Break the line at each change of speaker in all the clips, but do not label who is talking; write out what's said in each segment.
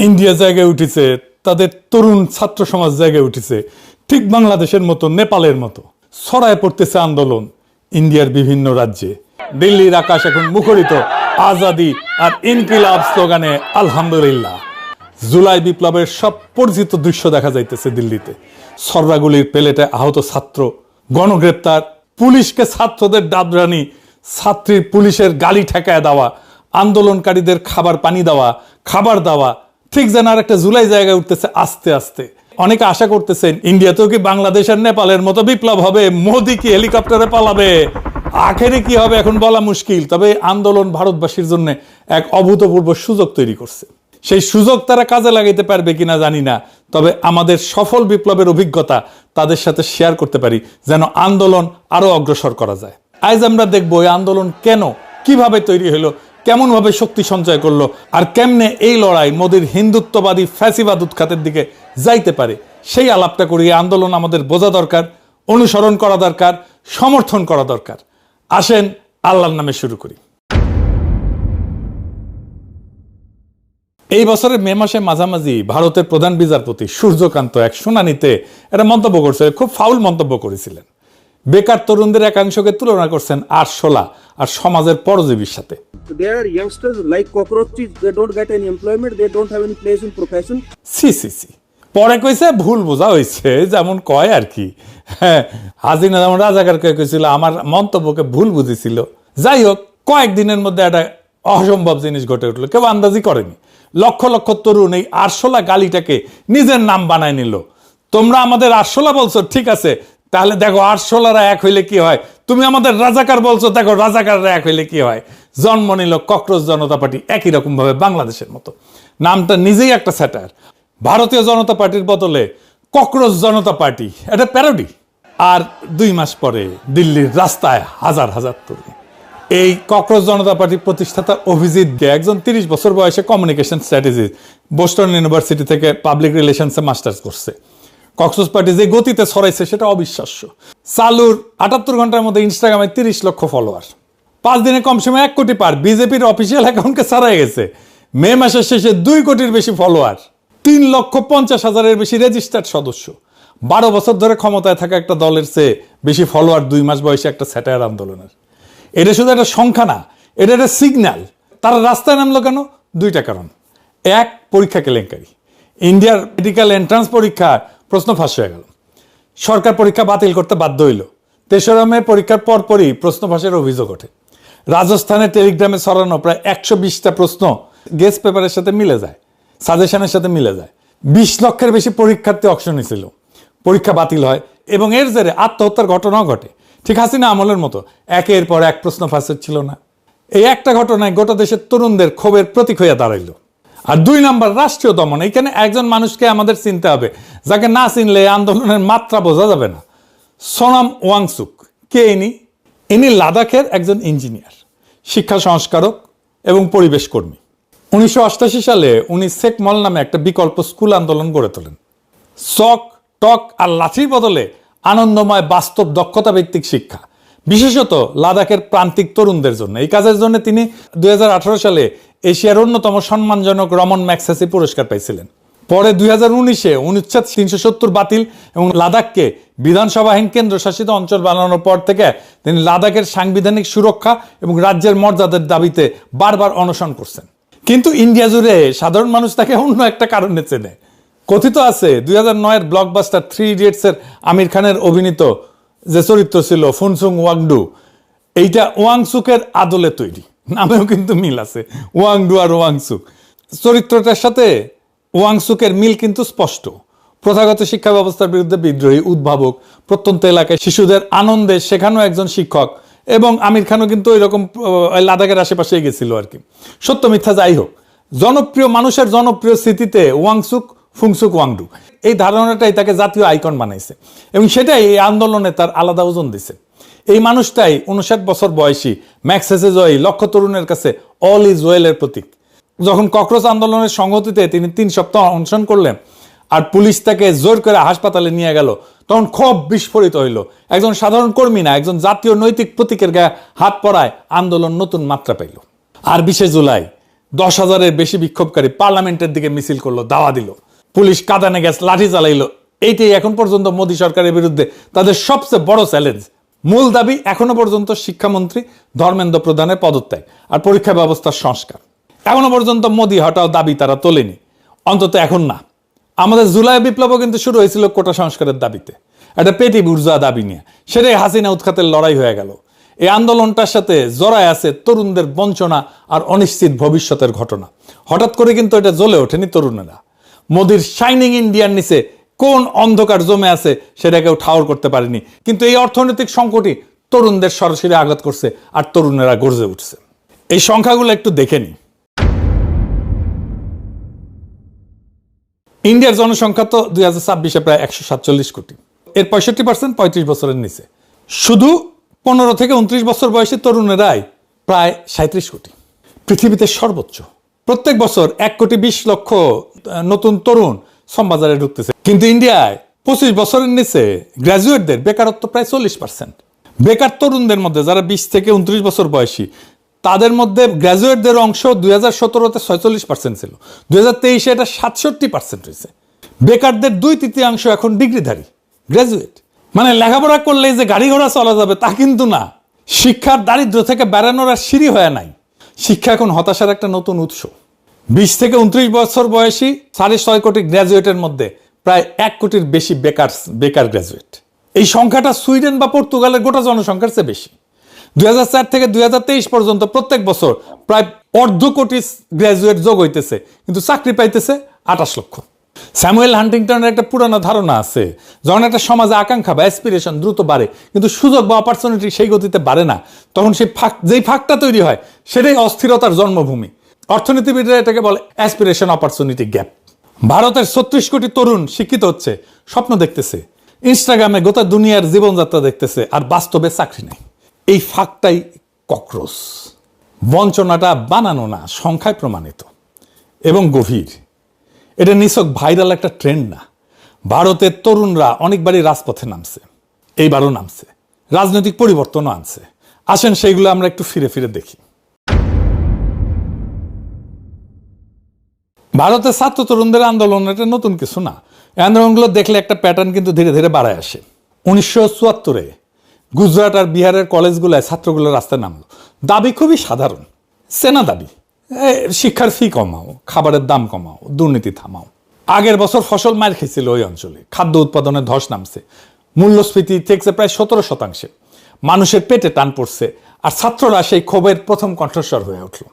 India জায়গায় উঠেছে, তাদের তরুণ ছাত্র সমাজ জায়গায় উঠেছে, ঠিক বাংলাদেশের মতো নেপালের মতো ছড়ায় পড়তেছে আন্দোলন ইন্ডিয়ার বিভিন্ন রাজ্যে। দিল্লির আকাশ এখন মুখরিত আজাদি আর ইনকিলাব স্লোগানে। আলহামদুলিল্লাহ, জুলাই বিপ্লবের সব পরিচিত দৃশ্য দেখা যাইতেছে দিল্লিতে। সর্রাগুলির পেলেটে আহত ছাত্র, গণগ্রেপ্তার, পুলিশকে ছাত্রদের ডাবরানি, ছাত্রীর পুলিশের গালি ঠেকায় দেওয়া, আন্দোলনকারীদের খাবার পানি দেওয়া, খাবার দেওয়া, ঠিক যেন আর একটা জুলাই জায়গায় উঠতেছে আস্তে আস্তে। অনেকে আশা করতেছেন ইন্ডিয়াতেও কি বাংলাদেশের নেপালের মতো বিপ্লব হবে, মোদি কি হেলিকপ্টারে পালাবে, আখেরে কি হবে এখন বলা মুশকিল। তবে আন্দোলন ভারতবাসীর জন্য এক অভূতপূর্ব সুযোগ তৈরি করছে। সেই সুযোগ তারা কাজে লাগাইতে পারবে কিনা জানি না, তবে আমাদের সফল বিপ্লবের অভিজ্ঞতা তাদের সাথে শেয়ার করতে পারি যেন আন্দোলন আরো অগ্রসর করা যায়। আজ আমরা দেখবো এই আন্দোলন কেন, কিভাবে তৈরি হলো, কেমন ভাবে শক্তি সঞ্চয় করলো, আর কেমনে এই লড়াই মোদির হিন্দুত্ববাদী ফ্যাসিবাদ উৎখাতের দিকে যাইতে পারে। সেই আলাপটা করি। আন্দোলন আমাদের বোঝা দরকার, অনুসরণ করা দরকার, সমর্থন করা দরকার। আসেন আল্লাহর নামে শুরু করি। এই বছরের মে মাসে মাঝামাঝি ভারতের প্রধান বিচারপতি সূর্যকান্ত এক শুনানিতে একটা মন্তব্য করছিলেন, খুব ফাউল মন্তব্য করেছিলেন। বেকার তরুণদের একাংশকে তুলনা করছেন আরশোলা আর সমাজের পরজীবীর সাথে।
There are youngsters like cockroaches, they don't get any employment, they don't have any place in profession.
সি পরে কইছে ভুল বোঝা হয়েছে, যেমন কয় আর কি। হ্যাঁ, হাসিনা যেমন রাজাকারকে কইছিল আমার মন্তব্যকে ভুল বুঝেছিল। যাই হোক, কয়েকদিনের মধ্যে একটা অসম্ভব জিনিস ঘটে উঠলো, কেউ আন্দাজি করেনি। লক্ষ লক্ষ তরুণ এই আরশোলা গালিটাকে নিজের নাম বানায় নিল। তোমরা আমাদের আরশোলা বলছো, ঠিক আছে, তাহলে দেখো আরশোলারা এক হইলে কি হয়। তুমি আমাদের রাজাকার বলছো, দেখো রাজাকাররা এক হইলে কি হয়। জন্ম নিল ককরোচ জনতা পার্টি, একই রকম ভাবে বাংলাদেশের মতো। নামটা নিজেই একটা স্যাটার। ভারতীয় জনতা পার্টির বদলে ককরোচ জনতা পার্টি, এটা প্যারোডি। আর 2 মাস পরে দিল্লির রাস্তায় হাজার হাজার তরুণ। এই ককরোচ জনতা পার্টির প্রতিষ্ঠাতা অভিজিৎ গে, একজন 30 বছর বয়সে কমিউনিকেশন স্ট্র্যাটেজি, বোস্টন ইউনিভার্সিটি থেকে পাবলিক রিলেশনসে মাস্টার্স করছে। ককরোচ পার্টি যে গতিতে ছড়াইছে সেটা অবিশ্বাস্য। চালুর 78 ঘন্টার মধ্যে ইনস্টাগ্রামে 30 লক্ষ ফলোয়ার, 5 দিনে কম সময় 1 কোটি পার। বিজেপির অফিসিয়াল অ্যাকাউন্টকে ছাড়াই গেছে। মে মাসের শেষে 2 কোটির বেশি ফলোয়ার, 3,50,000-এর বেশি রেজিস্টার্ড সদস্য। 12 বছর ধরে ক্ষমতায় থাকা একটা দলের চেয়ে বেশি ফলোয়ার 2 মাস বয়সে একটা স্যাটায়ার আন্দোলনের। এটা শুধু একটা সংখ্যা না, এটা একটা সিগন্যাল। তারা রাস্তায় নামলো কেন? 2টা কারণ। এক, পরীক্ষা কেলেঙ্কারি। ইন্ডিয়ার মেডিকেল এন্ট্রান্স পরীক্ষা প্রশ্ন ফাঁস হয়ে গেল, সরকার পরীক্ষা বাতিল করতে বাধ্য হইল। 3রা মে পরীক্ষার পরপরই প্রশ্ন ফাঁসের অভিযোগ ওঠে। রাজস্থানে টেলিগ্রামে ছড়ানো প্রায় 120টা প্রশ্ন গেস্ট পেপারের সাথে মিলে যায়, সাজেশনের সাথে মিলে যায়। 20 লক্ষের বেশি পরীক্ষার্থী অংশ নিয়েছিল। পরীক্ষা বাতিল হয় এবং এর জেরে আত্মহত্যার ঘটনাও ঘটে, ঠিক হাসিনা আমলের মতো। একের পর এক প্রশ্ন ফাঁস হচ্ছিল না। এই একটা ঘটনায় গোটা দেশের তরুণদের ক্ষোভের প্রতীক হইয়া দাঁড়াইল। আর 2 নম্বর, রাষ্ট্রীয় দমন। এখানে একজন মানুষকে আমাদের চিনতে হবে, যাকে না চিনলে আন্দোলনের মাত্রা বোঝা যাবে না। সোনাম ওয়াংচুক কে ইনি লাদাখের একজন ইঞ্জিনিয়ার, শিক্ষা সংস্কারক এবং পরিবেশ কর্মী। 1988 সালে উনি সেক মল নামে একটা বিকল্প স্কুল আন্দোলন গড়ে তোলেন। চক, টক আর লাঠির বদলে আনন্দময় বাস্তব দক্ষতা ভিত্তিক শিক্ষা, বিশেষত লাদাখের প্রান্তিক তরুণদের জন্য। এই কাজের জন্য তিনি 2018 সালে এশিয়ার অন্যতম সম্মানজনক রমন ম্যাগসেসে পুরস্কার পাইছিলেন। পরে 2019-এ অনুচ্ছেদ 370 বাতিল এবং লাদাখকে বিধানসভাহীন কেন্দ্রশাসিত অঞ্চল বানানোর পর থেকে তিনি লাদাখের সাংবিধানিক সুরক্ষা এবং রাজ্যের মর্যাদার দাবিতে বারবার অনশন করছেন। কিন্তু ইন্ডিয়া জুড়ে সাধারণ মানুষ তাকে অন্য একটা কারণে চেনে। কথিত আছে 2009-এর ব্লকবাস্টার 3 ইডিয়টসের আমির খানের অভিনীত যে চরিত্র ছিল ফুনসুং ওয়াংডু, এইটা ওয়াংচুকের আদলে তৈরি। নামেও কিন্তু মিল আছে, ওয়াংডু আর ওয়াংচুক। চরিত্রটার সাথে ওয়াংচুকের মিল কিন্তু স্পষ্ট। প্রথাগত শিক্ষা ব্যবস্থার বিরুদ্ধে বিদ্রোহী, উদ্ভাবক, প্রত্যন্ত এলাকায় শিশুদের আনন্দে শেখানো একজন শিক্ষক। এবং আমির খানও কিন্তু ওইরকম লাদাখের আশেপাশেই গেছিল আর কি। সত্য মিথ্যা যাই হোক, জনপ্রিয় মানুষের জনপ্রিয় স্মৃতিতে ওয়াংচুক, ফুংসুক ওয়াংডু, এই ধারণাটাই তাকে জাতীয় আইকন বানাইছে এবং সেটাই এই আন্দোলনে তার আলাদা ওজন দিছে। এই মানুষটাই 59 বছর বয়সী ম্যাগসেসে জয়ী লক্ষ তরুণের কাছে অল ইজ ওয়েলের প্রতীক। যখন ককরোচ আন্দোলনের সংগতিতে তিনি 3 সপ্তাহ অনশন করলেন আর পুলিশ তাকে জোর করে হাসপাতালে নিয়ে গেল, তখন ক্ষোভ বিস্ফোরিত হইল। একজন সাধারণ কর্মী না, একজন জাতীয় নৈতিক প্রতীকের গায়ে হাত পড়ায় আন্দোলন নতুন মাত্রা পাইল। আর 20 জুলাই 10,000-এর বেশি বিক্ষোভকারী পার্লামেন্টের দিকে মিছিল করলো, দাওয়া দিল, পুলিশ কাঁদানে গ্যাস লাঠি চালাইলো। এইটাই এখন পর্যন্ত মোদী সরকারের বিরুদ্ধে তাদের সবচেয়ে বড় চ্যালেঞ্জ। মূল দাবি এখনো পর্যন্ত শিক্ষামন্ত্রী ধর্মেন্দ্র প্রধানের পদত্যাগ আর পরীক্ষা ব্যবস্থার সংস্কার। এখনো পর্যন্ত মোদী হটাও দাবি তারা তোলেনি, অন্তত এখন না। আমাদের জুলাই বিপ্লবও কিন্তু শুরু হয়েছিল কোটা সংস্কারের দাবিতে, একটা পেটি বুর্জোয়া দাবি নিয়ে। সেটাই হাসিনা উৎখাতের লড়াই হয়ে গেল। এই আন্দোলনটার সাথে জড়ায় আছে তরুণদের বঞ্চনা আর অনিশ্চিত ভবিষ্যতের ঘটনা। হঠাৎ করে কিন্তু এটা জ্বলে ওঠেনি তরুণেরা। মোদির শাইনিং ইন্ডিয়ার নিচে কোন অন্ধকার জমে আছে সেটা কেউ ঠাউর করতে পারেনি, কিন্তু এই অর্থনৈতিক সংকটই তরুণদের সরাসরি আঘাত করছে আর তরুণেরা গর্জে উঠছে। এই সংখ্যাগুলো একটু দেখে নি। ইন্ডিয়ার জনসংখ্যা তো 2026-এ প্রায় 147 কোটি। এর 65% 35 বছরের নিচে। শুধু 15 থেকে 29 বছর বয়সী তরুণেরাই প্রায় 37 কোটি। পৃথিবীতে সর্বোচ্চ। প্রত্যেক বছর 1,20,00,000 নতুন তরুণ শ্রমবাজারে ঢুকতেছে, কিন্তু ইন্ডিয়ায় 25 বছরের নিচে গ্র্যাজুয়েটদের বেকারত্ব প্রায় 40%। বেকার তরুণদের মধ্যে যারা 20 থেকে 29 বছর বয়সী, তাদের মধ্যে গ্র্যাজুয়েটদের অংশ 2017-তে 46% ছিল, 2023-এ এটা 67% হয়েছে। বেকারদের 2/3 এখন ডিগ্রিধারী গ্র্যাজুয়েট। মানে লেখাপড়া করলেই যে গাড়ি ঘোড়া চলা যাবে তা কিন্তু না। শিক্ষার দারিদ্র্য থেকে বেড়ানোর আর সিঁড়ি হয়ে নাই। শিক্ষা এখন হতাশার একটা নতুন উৎস। 20 থেকে 29 বছর বয়সী 6.5 কোটি গ্র্যাজুয়েটের মধ্যে প্রায় 1 কোটির বেশি বেকার গ্র্যাজুয়েট। এই সংখ্যাটা সুইডেন বা পর্তুগালের গোটা জনসংখ্যার চেয়ে বেশি। 2004 থেকে 2023 পর্যন্ত প্রত্যেক বছর প্রায় 1/2 কোটি গ্র্যাজুয়েট যোগ হইতেছে, কিন্তু চাকরি পাইতেছে 28 লক্ষ। স্যামুয়েল হান্টিংটনের একটা পুরানো ধারণা আছে, যখন একটা সমাজে আকাঙ্ক্ষা বা অ্যাসপিরেশন দ্রুত বাড়ে কিন্তু সুযোগ বা অপরচুনিটি সেই গতিতে বাড়ে না, তখন সেই যেই ফাঁকটা তৈরি হয় সেটাই অস্থিরতার জন্মভূমি। অর্থনীতিবিদরা এটাকে বলে অ্যাসপিরেশন অপরচুনিটি গ্যাপ। ভারতের 36 কোটি তরুণ শিক্ষিত হচ্ছে, স্বপ্ন দেখতেছে, ইনস্টাগ্রামে গোটা দুনিয়ার জীবনযাত্রা দেখতেছে, আর বাস্তবে চাকরি নেই। এই ফাঁকটাই ককরোচ। বঞ্চনাটা বানানো না, সংখ্যায় প্রমাণিত এবং গভীর। এটা নিছক ভাইরাল একটা ট্রেন্ড না। ভারতের তরুণরা অনেকবারই রাজপথে নামছে, এইবারও নামছে, রাজনৈতিক পরিবর্তনও আনছে। আসেন সেইগুলো আমরা একটু ফিরে ফিরে দেখি। ভারতের ছাত্র তরুণদের আন্দোলন এটা নতুন কিছু না। এই আন্দোলনগুলো দেখলে একটা প্যাটার্ন কিন্তু ধীরে ধীরে বাড়ায় আসে। 1974-এ গুজরাট আর বিহারের কলেজগুলোয় ছাত্রগুলো রাস্তায় নামলো। দাবি খুবই সাধারণ, সেনা দাবি, শিক্ষার ফি কমাও, খাবারের দাম কমাও, দুর্নীতি থামাও। আগের বছর ফসল মার খেয়েছিল ওই অঞ্চলে, খাদ্য উৎপাদনে ধস নামছে, মূল্যস্ফীতি থেকে প্রায় 17%। মানুষের পেটে টান পড়ছে, আর ছাত্ররা সেই ক্ষোভের প্রথম কণ্ঠস্বর হয়ে উঠল।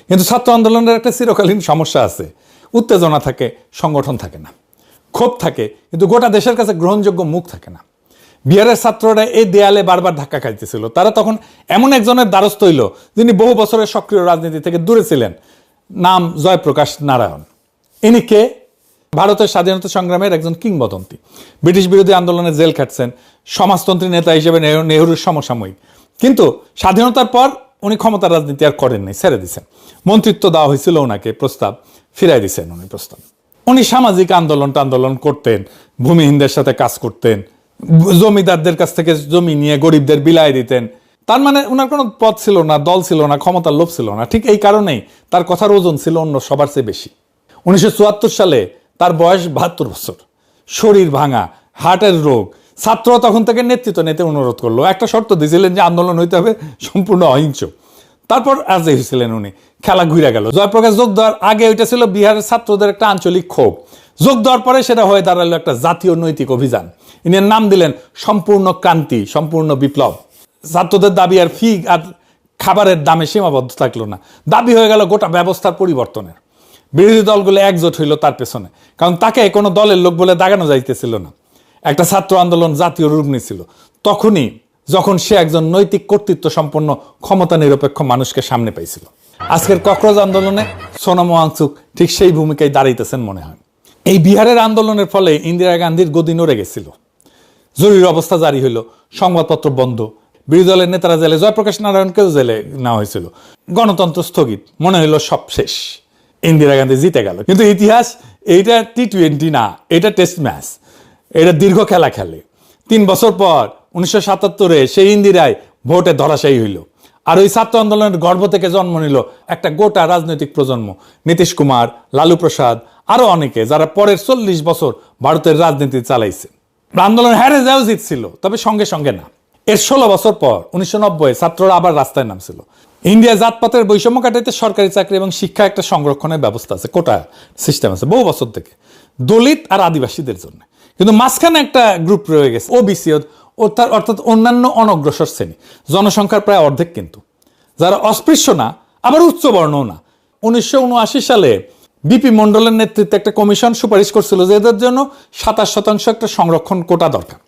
কিন্তু ছাত্র আন্দোলনের একটা চিরকালীন সমস্যা আছে, উত্তেজনা থাকে, সংগঠন থাকে না। ক্ষোভ থাকে, কিন্তু গোটা দেশের কাছে গ্রহণযোগ্য মুখ থাকে না। বিহারের ছাত্ররা এই দেয়ালে বারবার ধাক্কা খাইতেছিল। তারা তখন এমন একজনের দ্বারস্থ হইল যিনি বহু বছরের সক্রিয় রাজনীতি থেকে দূরে ছিলেন, নাম জয়প্রকাশ নারায়ণ। ইনি কে? ভারতের স্বাধীনতা সংগ্রামের একজন কিংবদন্তি। ব্রিটিশ বিরোধী আন্দোলনে জেল খাটছেন, সমাজতন্ত্রী নেতা হিসেবে নেহরুর সমসাময়িক। কিন্তু স্বাধীনতার পর উনি ক্ষমতার রাজনীতি আর করেননি, ছেড়ে দিচ্ছেন। মন্ত্রিত্ব দেওয়া হয়েছিল ওনাকে, প্রস্তাব ফিরাই দিচ্ছেন উনি প্রস্তাব। উনি সামাজিক আন্দোলন করতেন, ভূমিহীনদের সাথে কাজ করতেন, জমিদারদের কাছ থেকে জমি নিয়ে গরিবদের বিলাই দিতেন। তার মানে ওনার কোনো পদ ছিল না, দল ছিল না, ক্ষমতার লোভ ছিল না। ঠিক এই কারণেই তার কথার ওজন ছিল অন্য সবার চেয়ে বেশি। 1974 সালে তার বয়স 72 বছর, শরীর ভাঙা, হার্টের রোগ। ছাত্র তখন থেকে নেতৃত্ব নিতে অনুরোধ করলো, একটা শর্ত দিয়েছিলেন যে আন্দোলন হইতে হবে সম্পূর্ণ অহিংস। তারপর রাজি হয়েছিলেন উনি, খেলা ঘুরে গেল। জয়প্রকাশ যোগ দেওয়ার আগে ওইটা ছিল বিহারের ছাত্রদের একটা আঞ্চলিক ক্ষোভ, যোগ দেওয়ার পরে সেটা হয়ে দাঁড়ালো একটা জাতীয় নৈতিক অভিযান। ইনি নাম দিলেন সম্পূর্ণ ক্রান্তি, সম্পূর্ণ বিপ্লব। ছাত্রদের দাবি আর ফি আর খাবারের দামে সীমাবদ্ধ থাকলো না, দাবি হয়ে গেল গোটা ব্যবস্থার পরিবর্তনের। বিরোধী দলগুলো একজোট হইল তার পেছনে, কারণ তাকে কোনো দলের লোক বলে দাগানো যাইতেছিল না। একটা ছাত্র আন্দোলন জাতীয় রূপ নিয়েছিল তখনই, যখন সে একজন নৈতিক কর্তৃত্ব সম্পন্ন ক্ষমতা নিরপেক্ষ মানুষকে সামনে পাইছিল। আজকের ককরোচ আন্দোলনে সোনাম ওয়াংচুক ঠিক সেই ভূমিকায় দাঁড়াইতেছেন মনে হয়। এই বিহারের আন্দোলনের ফলে ইন্দিরা গান্ধীর গদি নড়ে গেছিল। জরুরি অবস্থা জারি হইল, সংবাদপত্র বন্ধ, বিরোধী দলের নেতারা জেলে, জয়প্রকাশ নারায়ণকেও জেলে নেওয়া হয়েছিল। গণতন্ত্র স্থগিত, মনে হইল সব শেষ, ইন্দিরা গান্ধী জিতে গেল। কিন্তু ইতিহাস এইটা T20 না, এটা টেস্ট ম্যাচ, এটা দীর্ঘ খেলা খেলে। 3 বছর পর 1977-এ সেই ইন্দিরায় ভোটে ধরাশায়ী হইল। আর ওই ছাত্র আন্দোলনের গর্ভ থেকে জন্ম নিল একটা গোটা রাজনৈতিক প্রজন্ম, নীতিশ কুমার, লালু প্রসাদ, আরো অনেকে, যারা পরের 40 বছর ভারতের রাজনীতি চালাইছে। আন্দোলন হারে যাওয়া উচিত ছিল, তবে সঙ্গে সঙ্গে না। এর 16 বছর পর 1990 ছাত্ররা আবার রাস্তায় নামছিল। ইন্ডিয়া জাতপাতের বৈষম্য কাটাইতে সরকারি চাকরি এবং শিক্ষা একটা সংরক্ষণের ব্যবস্থা আছে, কোটা সিস্টেম আছে বহু বছর থেকে, দলিত আর আদিবাসীদের জন্য। কিন্তু মাঝখানে একটা গ্রুপ রয়ে গেছে, ওবিসি, অর্থাৎ অন্যান্য অনগ্রসর শ্রেণী, জনসংখ্যার প্রায় অর্ধেক, কিন্তু যারা অস্পৃশ্য না আবার উচ্চবর্ণও না। 1979 সালে বিপি মন্ডলের নেতৃত্বে একটা কমিশন সুপারিশ করছিল যে এদের জন্য 27% একটা সংরক্ষণ কোটা দরকার।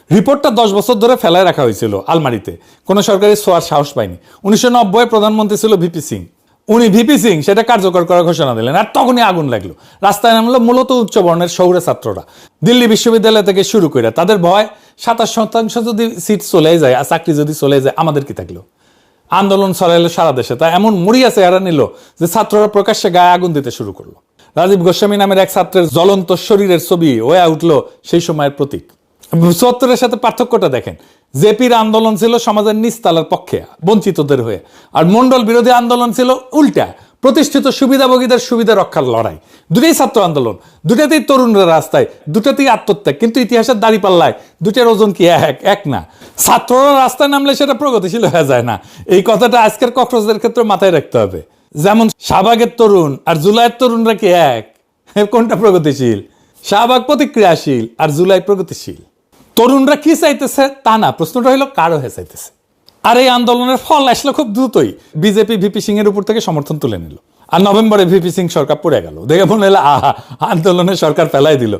রিপোর্টটা 10 বছর ধরে ফেলায় রাখা হয়েছিল আলমারিতে, কোনো সরকারি ছোঁয়ার সাহস পায়নি। 1990 প্রধানমন্ত্রী ছিল ভিপি সিং। উনি ভিপি সিং সেটা কার্যকর করার ঘোষণা দিলেন, আর তখনই আগুন লাগলো। রাস্তায় নামলো মূলত উচ্চবর্ণের শহুরে ছাত্ররা, দিল্লি বিশ্ববিদ্যালয় থেকে শুরু করে। তাদের ভয় 27% যদি সিট চলে যায় আর চাকরি যদি চলে যায়, আমাদের কি থাকলো? আন্দোলন ছড়াইলো সারা দেশে, তা এমন মরিয়া চেহারা নিল যে ছাত্ররা প্রকাশ্যে গায়ে আগুন দিতে শুরু করলো। রাজীব গোস্বামী নামের এক ছাত্রের জ্বলন্ত শরীরের ছবি হয়ে উঠলো সেই সময়ের প্রতীক। 74-এর সাথে পার্থক্যটা দেখেন। জেপির আন্দোলন ছিল সমাজের নিচতলার পক্ষে, বঞ্চিতদের হয়ে, আর মন্ডল বিরোধী আন্দোলন ছিল উল্টা, প্রতিষ্ঠিত সুবিধাভোগীদের সুবিধা রক্ষার লড়াই। দুটোই ছাত্র আন্দোলন, দুটাতেই তরুণরা রাস্তায়, দুটাতেই আত্মত্যাগ, কিন্তু ইতিহাসের দাঁড়িপাল্লায় দুটার ওজন কি এক না? ছাত্ররা রাস্তায় নামলে সেটা প্রগতিশীল হয়ে যায় না। এই কথাটা আজকের কক্সবাজারের ক্ষেত্রে মাথায় রাখতে হবে। যেমন শাহবাগের তরুণ আর জুলাইয়ের তরুণরা কি এক? কোনটা প্রগতিশীল? শাহবাগ প্রতিক্রিয়াশীল আর জুলাই প্রগতিশীল। তরুণরা কি চাইতেছে তা না, প্রশ্নটা হলো কার হয়ে চাইতেছে। আর এই আন্দোলনের ফল আসলো খুব দ্রুতই। বিজেপি ভিপি সিং এর উপর থেকে সমর্থন তুলে নিল, আর নভেম্বরে ভিপি সিং সরকার পড়ে গেল। দেখে মনে হলো আহা, আন্দোলনের সরকার ফেলাই দিল।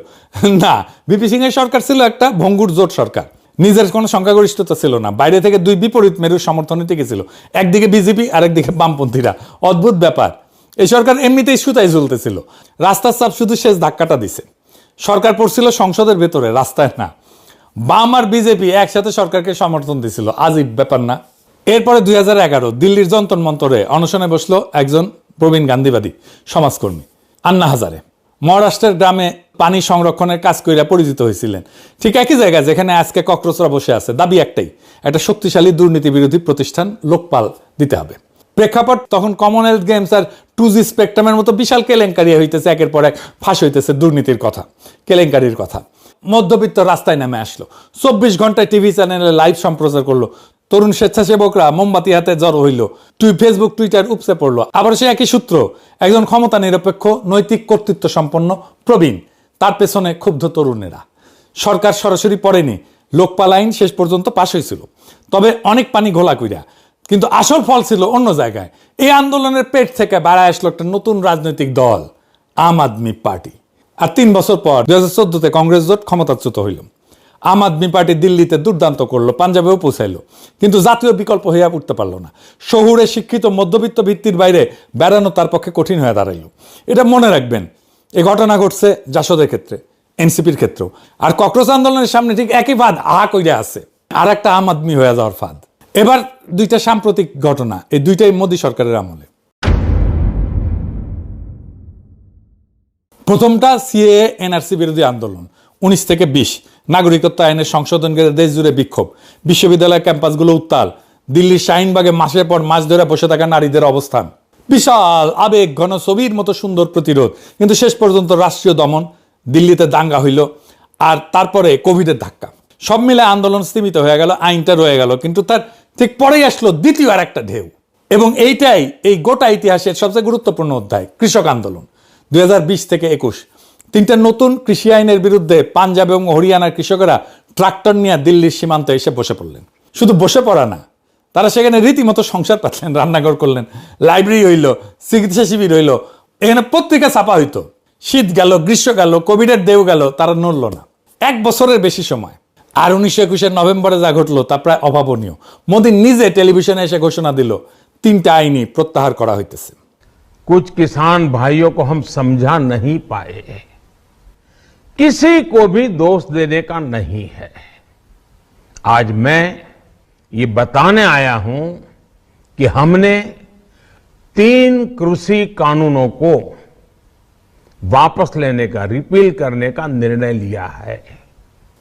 না, ভিপি সিং এর সরকার ছিল একটা ভঙ্গুর জোট সরকার, নিজের কোনো সংখ্যাগরিষ্ঠতা ছিল না, বাইরে থেকে দুই বিপরীত মেরুর সমর্থনে টিকেছিল, একদিকে বিজেপি আর একদিকে বামপন্থীরা। অদ্ভুত ব্যাপার। এই সরকার এমনিতেই সুতায় ঝুলতেছিল, রাস্তার চাপ শুধু শেষ ধাক্কাটা দিছে। সরকার পড়ছিল সংসদের ভেতরে, রাস্তায় না। বাম আর বিজেপি একসাথে সরকারকে সমর্থন দিছিল, আজীব ব্যাপার না? এরপরে 2011 দিল্লির যন্তর মন্তরে অনশনে বসলো একজন প্রবীণ গান্ধীবাদী সমাজকর্মী, আন্না হাজারে। মহারাষ্ট্রের গ্রামে পানি সংরক্ষণের কাজ কইরা পরিচিত হয়েছিলেন, ঠিক একই জায়গায় যেখানে আজকে কক্রোচরা বসে আছে। দাবি একটাই, একটা শক্তিশালী দুর্নীতি বিরোধী প্রতিষ্ঠান লোকপাল দিতে হবে। প্রেক্ষাপট তখন কমনওয়েলথ গেমস আর 2G স্পেকট্রামের মতো বিশাল কেলেঙ্কারি হইতেছে, একের পর এক ফাঁস হইতেছে দুর্নীতির কথা, কেলেঙ্কারির কথা। মধ্যবিত্ত রাস্তায় নেমে আসলো, 24 ঘন্টায় টিভি চ্যানেলে লাইভ সম্প্রচার করলো। তরুণ স্বেচ্ছাসেবকরা মোমবাতি হাতে জড়ো হইল, ফেসবুক টুইটার উপসে পড়লো। আবার সে একই সূত্র, একজন ক্ষমতা নিরপেক্ষ নৈতিক কর্তৃত্ব সম্পন্ন প্রবীণ, তার পেছনে ক্ষুব্ধ তরুণেরা। সরকার সরাসরি পড়েনি, লোকপাল আইন শেষ পর্যন্ত পাশ হয়েছিল, তবে অনেক পানি ঘোলা কইরা। কিন্তু আসল ফল ছিল অন্য জায়গায়। এই আন্দোলনের পেট থেকে বাড়ায় আসলো একটা নতুন রাজনৈতিক দল, আম আদমি পার্টি। আর 3 বছর পর 2014-তে কংগ্রেস জোট ক্ষমতাচ্যুত হইল। আম আদমি পার্টি দিল্লিতে দুর্দান্ত করলো, পাঞ্জাবেও পৌঁছাইলো, কিন্তু জাতীয় বিকল্প হইয়া উঠতে পারলো না। শহুরে শিক্ষিত মধ্যবিত্ত ভিত্তির বাইরে বেড়ানো তার পক্ষে কঠিন হয়ে দাঁড়াইল। এটা মনে রাখবেন, এই ঘটনা ঘটছে জাসদের ক্ষেত্রে, এনসিপির ক্ষেত্রেও। আর কক্রোচ আন্দোলনের সামনে ঠিক একই ফাঁদ কইরা আছে, আর একটা আম আদমি হয়ে যাওয়ার ফাঁদ। এবার দুইটা সাম্প্রতিক ঘটনা, এই দুইটাই মোদী সরকারের আমলে। প্রথমটা সিএএ এনআরসি বিরোধী আন্দোলন, 19 থেকে 20, নাগরিকত্ব আইনের সংশোধন করে দেশ জুড়ে বিক্ষোভ, বিশ্ববিদ্যালয় ক্যাম্পাসগুলো উত্তাল, দিল্লির শাহিনবাগে মাসের পর মাস ধরে বসে থাকা নারীদের অবস্থান, বিশাল আবেগ ঘন ছবির মতো সুন্দর প্রতিরোধ। কিন্তু শেষ পর্যন্ত রাষ্ট্রীয় দমন, দিল্লিতে দাঙ্গা হইল, আর তারপরে কোভিডের ধাক্কা। সব মিলে আন্দোলন স্থিমিত হয়ে গেল, আইনটা রয়ে গেল। কিন্তু তার ঠিক পরেই আসলো দ্বিতীয় আর একটা ঢেউ, এবং এইটাই এই গোটা ইতিহাসের সবচেয়ে গুরুত্বপূর্ণ অধ্যায়, কৃষক আন্দোলন। 2020 থেকে 21 তিনটা নতুন কৃষি আইনের বিরুদ্ধে পাঞ্জাব এবং হরিয়ানার কৃষকেরা ট্রাক্টর নিয়ে দিল্লির সীমান্তে এসে বসে পড়লেন। শুধু বসে পড়া না, তারা সেখানে রীতিমতো সংসার পাতলেন, রান্নাঘর করলেন, লাইব্রেরি হইল, চিকিৎসা শিবির হইল, এখানে পত্রিকা ছাপা হইতো। শীত গেল, গ্রীষ্ম গেল, কোভিডের দেও গেল, তারা নড়ল না 1 বছরের বেশি সময়। আর 1921 নভেম্বরে যা ঘটলো তা প্রায় অভাবনীয়। মোদী নিজে টেলিভিশনে এসে ঘোষণা দিল 3টা আইনই প্রত্যাহার করা হইতেছে।
कुछ किसान भाइयों को हम समझा नहीं पाए, किसी को भी दोष देने का नहीं है। आज मैं ये बताने आया हूं कि हमने 3 कृषि कानूनों को वापस लेने का, रिपील करने का निर्णय लिया है।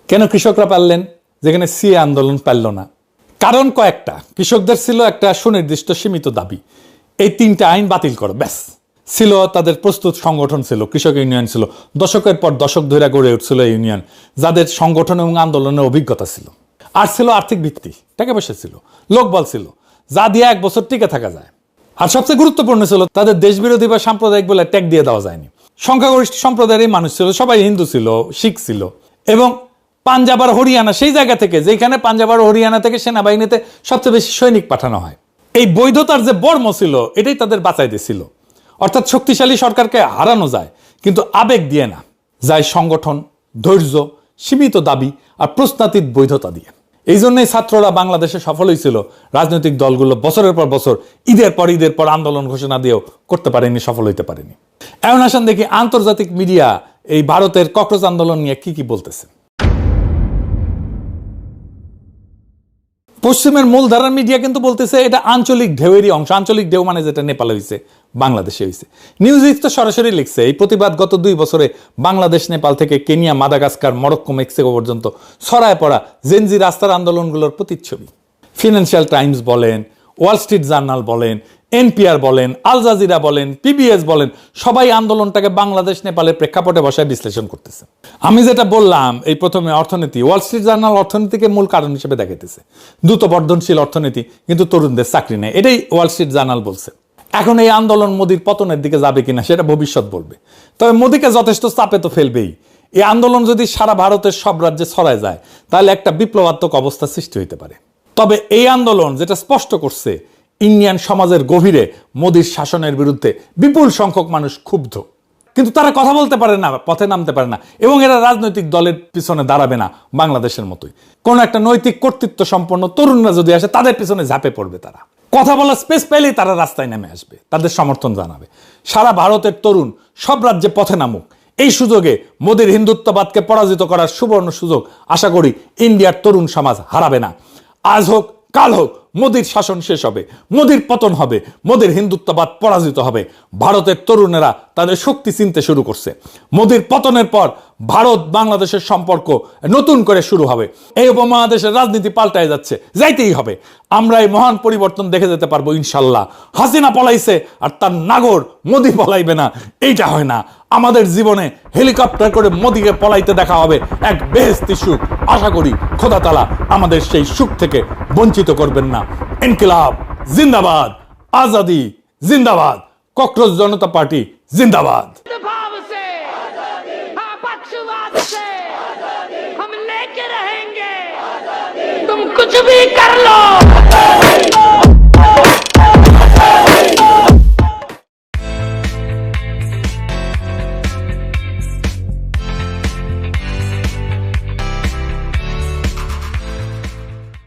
কেন কৃষকরা পারলেন যেখানে সিএ আন্দোলন পারল না? কারণ কয়েকটা। কৃষকদের ছিল একটা সুনির্দিষ্ট সীমিত দাবি, এই 3টা আইন বাতিল করো, ব্যাস। ছিল তাদের প্রস্তুত সংগঠন, ছিল কৃষক ইউনিয়ন, ছিল দশকের পর দশক ধরে গড়ে উঠছিল ইউনিয়ন, যাদের সংগঠন এবং আন্দোলনের অভিজ্ঞতা ছিল। আর ছিল আর্থিক ভিত্তি, টাকা পয়সা ছিল, লোকবল ছিল, যা দিয়ে 1 বছর টিকে থাকা যায়। আর সবচেয়ে গুরুত্বপূর্ণ ছিল তাদের দেশবিরোধী বা সাম্প্রদায়িক বলে ট্যাগ দিয়ে দেওয়া যায়নি। সংখ্যাগরিষ্ঠ সম্প্রদায়ের মানুষ ছিল, সবাই হিন্দু ছিল, শিখ ছিল। এবং পাঞ্জাব আর হরিয়ানা, সেই জায়গা থেকে যেখানে পাঞ্জাব আর হরিয়ানা থেকে সেনাবাহিনীতে সবচেয়ে বেশি সৈনিক পাঠানো হয়, এই বৈধতার যে বর্ম ছিল এটাই তাদের বাঁচাই দিয়েছিল। অর্থাৎ শক্তিশালী সরকারকে হারানো যায়, কিন্তু আবেগ দিয়ে না, যায় সংগঠন, ধৈর্য, সীমিত দাবি আর প্রশ্নাতীত বৈধতা দিয়ে। এই জন্যই ছাত্ররা বাংলাদেশে সফল হয়েছিল। রাজনৈতিক দলগুলো বছরের পর বছর, ঈদের পর আন্দোলন ঘোষণা দিয়েও করতে পারেনি, সফল হইতে পারেনি। এখন আসেন দেখি আন্তর্জাতিক মিডিয়া এই ভারতের ককরোচ আন্দোলন নিয়ে কি বলতেছে। পশ্চিমের মূলধারার মিডিয়া কিন্তু বলতেছে এটা আঞ্চলিক ঢেউয়েরই অংশ। আঞ্চলিক ঢেউ মানে যেটা নেপালে হয়েছে, বাংলাদেশে হয়েছে। নিউজ উইক তো সরাসরি লিখছে এই প্রতিবাদ গত 2 বছরে বাংলাদেশ, নেপাল থেকে কেনিয়া, মাদাগাস্কার, মরক্কো, মেক্সিকো পর্যন্ত ছড়ায় পড়া জেনজি রাস্তার আন্দোলনগুলোর প্রতিচ্ছবি। ফিনান্সিয়াল টাইমস বলেন, ওয়াল স্ট্রিট জার্নাল বলেন, এনপিআর বলেন, আল জাজিরা বলেন, পিবিএস বলেন, সবাই আন্দোলনটাকে বাংলাদেশ নেপালের প্রেক্ষাপটে বসায় বিশ্লেষণ করতেছে। আমি যেটা বললাম এই প্রথমে অর্থনীতি, ওয়াল স্ট্রিট জার্নাল অর্থনীতিকে মূল কারণ হিসেবে দেখাইতেছে। দ্রুত বর্ধনশীল অর্থনীতি, কিন্তু তরুণদের চাকরি নেই, এটাই ওয়াল স্ট্রিট জার্নাল বলছে। এখন এই আন্দোলন মোদির পতনের দিকে যাবে কিনা সেটা ভবিষ্যৎ বলবে। তবে মোদিকে যথেষ্ট চাপে তো ফেলবেই। এই আন্দোলন যদি সারা ভারতের সব রাজ্যে ছড়ায় যায় তাহলে একটা বিপ্লবাত্মক অবস্থা সৃষ্টি হইতে পারে। তবে এই আন্দোলন যেটা স্পষ্ট করছে, ইন্ডিয়ান সমাজের গভীরে মোদির শাসনের বিরুদ্ধে বিপুল সংখ্যক মানুষ ক্ষুব্ধ, কিন্তু তারা কথা বলতে পারে না, পথে নামতে পারে না, এবং এরা রাজনৈতিক দলের পিছনে দাঁড়াবে না। বাংলাদেশের মতোই কোন একটা নৈতিক কর্তৃত্ব সম্পন্ন তরুণরা যদি আসে তাদের পিছনে ঝাঁপে পড়বে। তারা কথা বলার স্পেস পেলেই তারা রাস্তায় নেমে আসবে, তাদের সমর্থন জানাবে। সারা ভারতের তরুণ সব রাজ্যে পথে নামুক। এই সুযোগে মোদির হিন্দুত্ববাদকে পরাজিত করার সুবর্ণ সুযোগ আশা করি ইন্ডিয়ার তরুণ সমাজ হারাবে না। আজ হোক কাল হোক মোদির শাসন শেষ হবে, মোদির পতন হবে, মোদির হিন্দুত্ববাদ পরাজিত হবে। ভারতের তরুণেরা তাদের শক্তি চিনতে শুরু করছে। মোদির পতনের পর ভারত বাংলাদেশের সম্পর্ক নতুন করে শুরু হবে। এই উপমহাদেশের রাজনীতি পাল্টায় যাচ্ছে, যাইতেই হবে। আমরা এই মহান পরিবর্তন দেখে যেতে পারবো ইনশাল্লাহ। হাসিনা পলাইছে আর তার নাগর মোদি পলাইবে না, এইটা হয় না। আমাদের জীবনে হেলিকপ্টার করে মোদিকে পলাইতে দেখা হবে এক বেহেশতি সুখ। আশা করি খোদা তাআলা আমাদের সেই সুখ থেকে বঞ্চিত করবেন না। ইনকিলাব জিন্দাবাদ, আজাদি জিন্দাবাদ, ককরোচ জনতা পার্টি জিন্দাবাদ।
भाव से हाँ पक्षवाद से हम लेके रहेंगे तुम कुछ भी कर लो।